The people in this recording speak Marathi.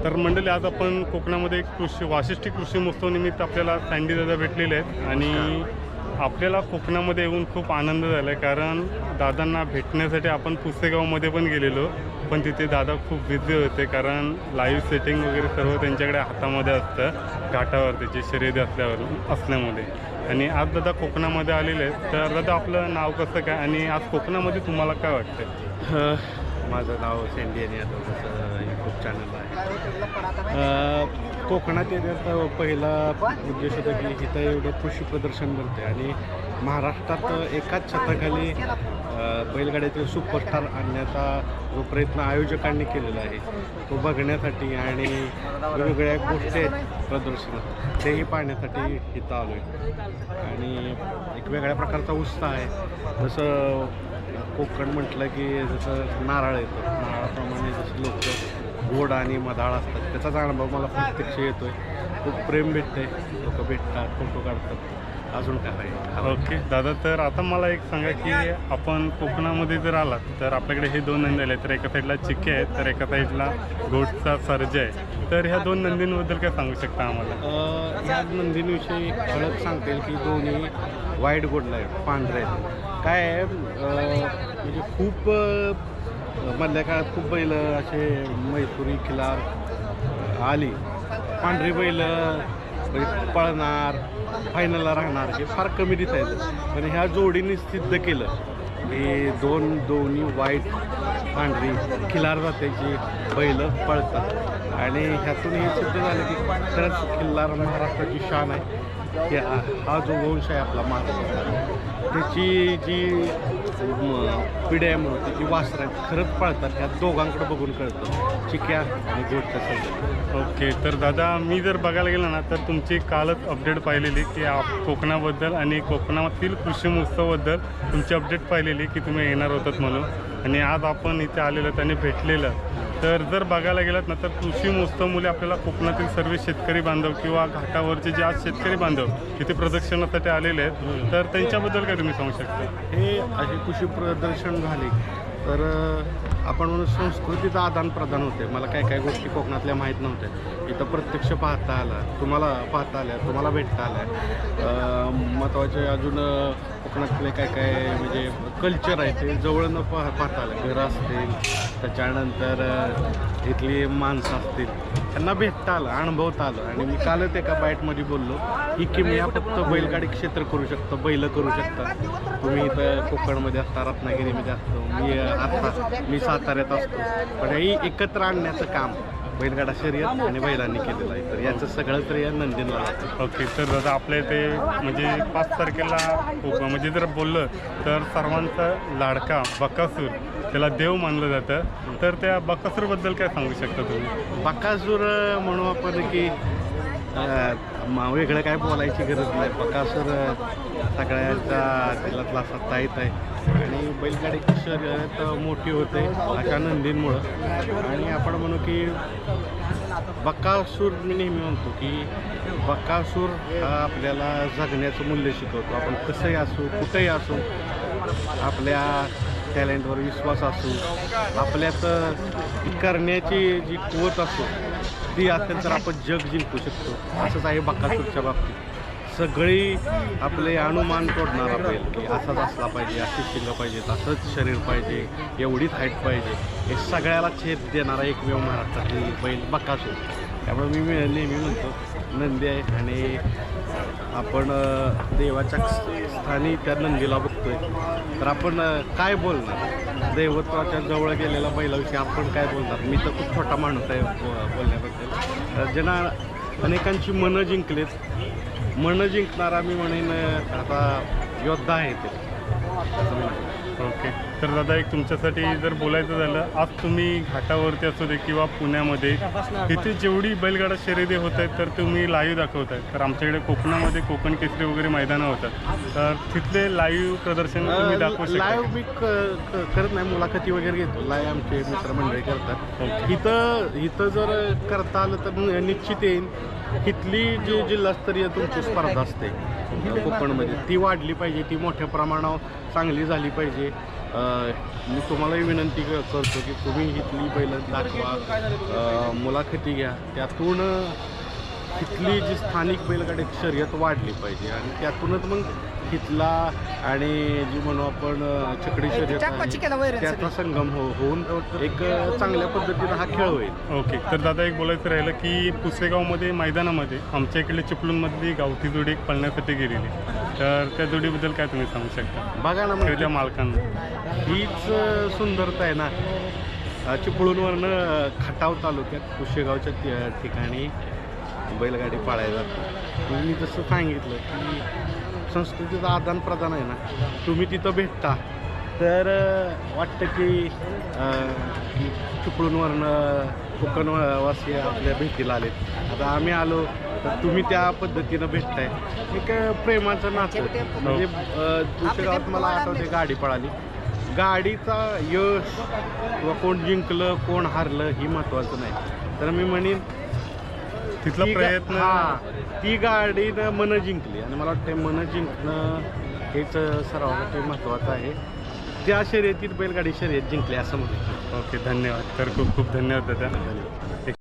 तर मंडळी आज आपण कोकणामध्ये वाशिष्ठी कृषी महोत्सव निमित्त आपल्याला सँडी दादा भेटलेले आहेत आणि आपल्याला कोकणामध्ये येऊन खूप आनंद झाला आहे. कारण दादांना भेटण्यासाठी आपण पुसेगावमध्ये पण गेलेलो, पण तिथे दादा खूप बिझी होते कारण लाईव्ह सेटिंग वगैरे सर्व त्यांच्याकडे हातामध्ये असतं घाटावर त्याची शर्यती असल्यामुळे. आणि आज दादा कोकणामध्ये आलेले आहेत. तर दादा आपलं नाव कसं काय आणि आज कोकणामध्ये तुम्हाला काय वाटतं? माझं नाव सँडी आणि यादव यूट्यूब चॅनल आहे. कोकणात येण्याचा पहिला उद्देश होता की इथं एवढं कृषी प्रदर्शन भरते आणि महाराष्ट्रात एकाच छताखाली बैलगाड्यातील सुपरस्टार आणण्याचा जो प्रयत्न आयोजकांनी केलेला आहे तो बघण्यासाठी आणि वेगवेगळ्या गोष्टी आहेत प्रदर्शनात तेही पाहण्यासाठी इथं आलो आहे. आणि एक वेगळ्या प्रकारचा उत्साह आहे. जसं कोकण म्हटलं की जसं नारळ येतो, नारळाप्रमाणे जसं लोक गोड आणि मधाळ असतात त्याचाच अनुभव मला प्रत्यक्ष येतो आहे. खूप प्रेम भेटते, लोक भेटतात, फोटो काढतात. अजून काय आहे? ओके दादा, तर आता मला एक सांगा की आपण कोकणामध्ये जर आलात तर आपल्याकडे हे दोन नंदी आले, तर एका साईडला चिक्के आहेत तर एका साईडला गोडचा सर्जा आहे. तर ह्या दोन नंदींबद्दल काय सांगू शकता आम्हाला? ह्या नंदींविषयी ठळक सांगता येईल की दोन्ही व्हाईट गोल्डला आहेत, पांढरे आहेत. काय आहे म्हणजे खूप मधल्या काळात खूप बैल असे मैसुरी खिलार आली, पांढरी बैल पळणार फायनलला राहणार हे फार कमी दिसायचं. पण ह्या जोडीने सिद्ध केलं की दोन्ही व्हाईट पांढरी खिलार जात्याची बैल पळतात आणि ह्यातून हे सिद्ध झालं की खरंच खिल्लार महाराष्ट्राची शान आहे. की हा जो वंश आहे आपला महाराष्ट्राचा त्याची जी पिढ्या म्हणून त्याची वासरं आहेत खरंच पळतात. ह्या दोघांकडे बघून कळतं, चिक्या आणि गोडच्या सगळं. ओके, तर दादा मी जर बघायला गेलं ना तर तुमची कालच अपडेट पाहिलेली की कोकणाबद्दल आणि कोकणातील कृषी महोत्सवाबद्दल तुमची अपडेट पाहिलेली की तुम्ही येणार होतात म्हणून. आणि आज आपण इथे आलेलं आणि भेटलेलं. तर जर बघायला गेलात ना तर कृषी महोत्सवामुळे आपल्याला कोकणातील सर्व शेतकरी बांधव किंवा घाटावरचे जे आज शेतकरी बांधव इथे प्रदर्शनासाठी आलेले आहेत तर त्यांच्याबद्दल काय तुम्ही सांगू शकता? हे असे कृषी प्रदर्शन झाले तर आपण म्हणून संस्कृतीचं आदान प्रदान होते. मला काय काय गोष्टी कोकणातल्या माहीत नव्हत्या, इथं प्रत्यक्ष पाहता आला, तुम्हाला पाहता आल्या, तुम्हाला भेटता आल्या. महत्त्वाचे अजून कोकणातले काय काय म्हणजे कल्चर आहे ते जवळनं पाहता आलं. घरं असतील, त्याच्यानंतर इथली माणसं असतील, त्यांना भेटता आलं, अनुभवता आलं. आणि मी कालच एका बाईटमध्ये बोललो की किमया फक्त बैलगाडी क्षेत्र करू शकतो, बैल करू शकतात. तुम्ही इथं कोकणमध्ये असता, रत्नागिरीमध्ये असतो, मी साताऱ्यात असतो, पण हे एकत्र आणण्याचं काम बैलगाडा शर्यत आणि बैलांनी केलेलं आहे. तर याचं सगळं श्रेय नंदीनला जातं. ओके, तर दादा आपल्या इथे म्हणजे 5 तारखेला म्हणजे जर बोललं तर सर्वांचा लाडका बकासूर त्याला देव मानलं जातं. तर त्या बकासूरबद्दल काय सांगू शकता तुम्ही? बकासूर म्हणू आपण की वेगळं काय बोलायची गरज नाही. बकासूर सगळ्यांचा दिलातला असा ताईत आहे आणि बैलगाडी शर्यत मोठी होते अशा नंदींमुळं. आणि आपण म्हणू की बकासूर, मी नेहमी म्हणतो की बकासूर हा आपल्याला जगण्याचं मूल्य शिकवतो. आपण कसंही असू, कुठंही असू, आपल्या टॅलेंटवर विश्वास असू, आपल्यात करण्याची जी कुवत असो ती असेल तर आपण जग जिंकू शकतो. असंच आहे बकासूरच्या बाबतीत. सगळी आपले अनुमान तोडणारा बैल की असाच असला पाहिजे, अशी शिंग पाहिजेत, असंच शरीर पाहिजे, एवढीच हाईट पाहिजे, हे सगळ्याला छेद देणारा एकमेव महाराष्ट्रातली बैल बकासूर. त्यामुळे मी नेहमी म्हणतो नंदी आहे आणि आपण देवाच्या स्थानी त्या नंदीला बघतोय तर आपण काय बोलणार? दैवत्वाच्या जवळ गेलेला बैलाविषयी आपण काय बोलणार? मी तर खूप छोटा माणूस आहे बोलण्याबद्दल. ज्यांना अनेकांची मनं जिंकलेत, मनं जिंकणारा मी म्हणेन आता योद्धा आहे ते. ओके, तर दादा एक तुमच्यासाठी जर बोलायचं झालं, आज तुम्ही घाटावरती असू दे किंवा पुण्यामध्ये इथे जेवढी बैलगाडा शर्यती होत आहेत तर तुम्ही लाईव्ह दाखवत आहेत. तर आमच्याकडे कोकणामध्ये कोकण केसरी वगैरे मैदानं होतात, तर तिथले लाईव्ह प्रदर्शन तुम्ही दाखवू शकता? लाईव्ह मी करत नाही, मुलाखती वगैरे घेतो. लाईव्ह आमचे मित्रमंडळी करतात. इथं जर करता आलं तर निश्चित येईल. इथली जी जिल्हास्तरीय तुमची स्पर्धा असते कोकणमध्ये ती वाढली पाहिजे, ती मोठ्या प्रमाणावर चांगली झाली पाहिजे. मी तुम्हालाही विनंती करतो की तुम्ही इथली बैल दाखवा, मुलाखती घ्या, त्यातून इथली जी स्थानिक बैलगाडी शर्यत वाढली पाहिजे आणि त्यातूनच मग इथला आणि जी म्हणू आपण छकडी शर्यत आहे, त्याचा संगम होऊन एक चांगल्या पद्धतीनं हा खेळ होईल. ओके, तर दादा एक बोलायचं राहिलं की पुसेगावमध्ये मैदानामध्ये आमच्या इकडे चिपळूणमधली गावठी जोडी एक पळण्यासाठी गेलेली, तर त्या जोडीबद्दल काय तुम्ही सांगू शकता? बघा ना, त्या म्हणजे मालकांना हीच सुंदरता आहे ना. चिपळूणवरनं खटाव तालुक्यात पुशेगावच्या ठिकाणी बैलगाडी पाळायला जाते. मी जसं सांगितलं की संस्कृतीचं आदान प्रदान आहे ना, तुम्ही तिथं भेटता तर वाटतं की चिपळूणवरनं कोकणवासी आपल्या भेटीला आलेत. आता आम्ही आलो तर तुम्ही त्या पद्धतीनं भेटताय, एक प्रेमाचं नातं. म्हणजे पुशेगावात मला आठवते गाडी पळाली, गाडीचा यश किंवा कोण जिंकलं कोण हारलं ही महत्त्वाचं नाही, तर मी म्हणेन तिथला प्रयत्न ती गाडीनं मनं जिंकली आणि मला वाटतं मनं जिंकणं हेच सर्वांसाठी महत्त्वाचं आहे. त्या शर्यतीत बैलगाडी शर्यत जिंकली असं म्हणतो. ओके, धन्यवाद. तर खूप खूप धन्यवाद दादा.